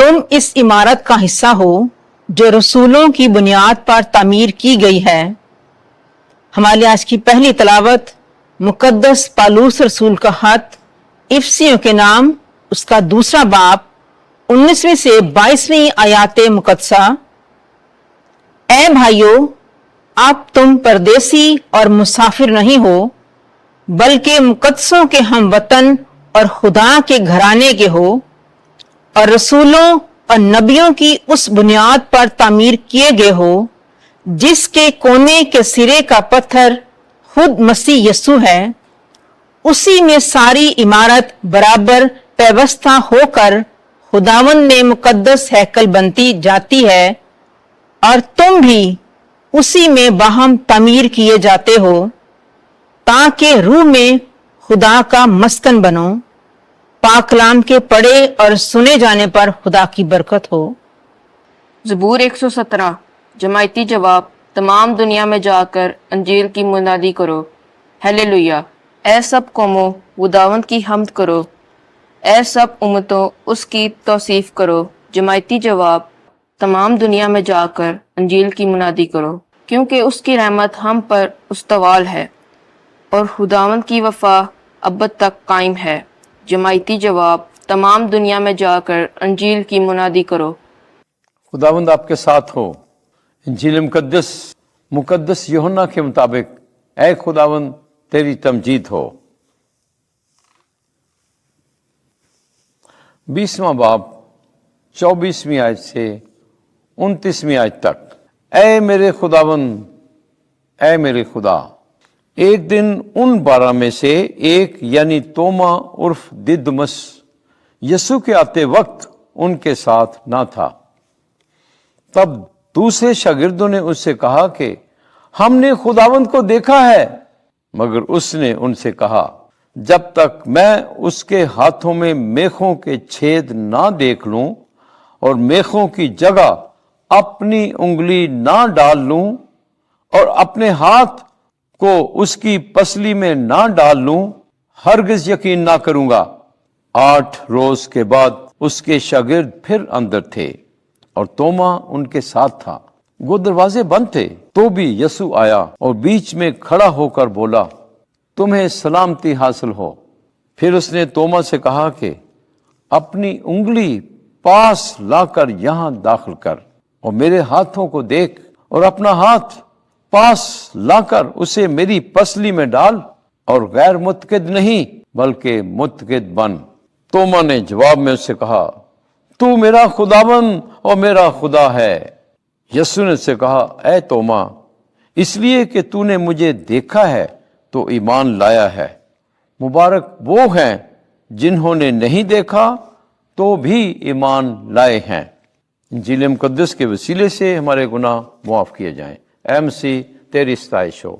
तुम इस इमारत का हिस्सा हो जो रसूलों की बुनियाद पर तामीर की गई है। हमारी आज की पहली तलावत मुकद्दस पालूस रसूल का खत इफसियों के नाम, उसका दूसरा बाब 19वीं से 22वीं आयात मुकद्दसा। ऐ भाइयों, अब तुम परदेसी और मुसाफिर नहीं हो, बल्कि मुकद्दसों के हम वतन और खुदा के घराने के हो, और रसूलों और नबियों की उस बुनियाद पर तामीर किए गए हो जिसके कोने के सिरे का पत्थर खुद मसीह यसू है। उसी में सारी इमारत बराबर पेवस्ता होकर खुदावंद ने मुकद्दस हैकल बनती जाती है, और तुम भी उसी में बाहम तामीर किए जाते हो, ताकि रूह में खुदा का मस्कन बनो। पाक कलाम के पढ़े और सुने जाने पर खुदा की बरकत हो। ज़बूर 117। जमायती जवाब। तमाम दुनिया में जाकर अंजील की मुनादी करो। हालेलुया। ऐ सब कौमों, खुदावंद की हम्द करो। ऐ सब उम्मतों, उसकी तौसीफ करो। जमायती जवाब। तमाम दुनिया में जाकर अंजील की मुनादी करो, क्योंकि उसकी रहमत हम पर उस्तवाल है और खुदावंद की वफा अब्बद तक कायम है। जमायती जवाब। तमाम दुनिया में जाकर अंजील की मुनादी करो। खुदावंद आपके साथ हो। इंजील मुकद्दस यूहन्ना के मुताबिक, ऐ खुदावंद तेरी तमजीद हो। 20वां बाब 24वीं आयत से 29वीं आयत तक। ऐ मेरे खुदावंद, ऐ मेरे खुदा। एक दिन उन 12 में से एक यानी तोमा उर्फ दिदमस यसू के आते वक्त उनके साथ ना था। तब दूसरे शागिर्दों ने उससे कहा कि हमने खुदावंद को देखा है। मगर उसने उनसे कहा, जब तक मैं उसके हाथों में मेखों के छेद ना देख लूं और मेखों की जगह अपनी उंगली ना डाल लूं और अपने हाथ को उसकी पसली में ना डाल लूं, हरगिज यकीन ना करूंगा। 8 रोज के बाद उसके शागिर्द फिर अंदर थे और तोमा उनके साथ था। वो दरवाजे बंद थे, तो भी यसू आया और बीच में खड़ा होकर बोला, तुम्हें सलामती हासिल हो। फिर उसने तोमा से कहा कि अपनी उंगली पास लाकर यहां दाखिल कर और मेरे हाथों को देख, और अपना हाथ पास लाकर उसे मेरी पसली में डाल और गैर मुतकिद नहीं बल्कि मुतकिद बन। तोमा ने जवाब में उससे कहा, तू मेरा खुदावंद और मेरा खुदा है। यसू ने उससे कहा, ऐ तोमा, इसलिए कि तूने मुझे देखा है तो ईमान लाया है। मुबारक वो हैं जिन्होंने नहीं देखा तो भी ईमान लाए हैं। इंजील मुकद्दस के वसीले से हमारे गुनाह मुआफ किए जाएं। ऐ मसीह तेरी सताइश हो।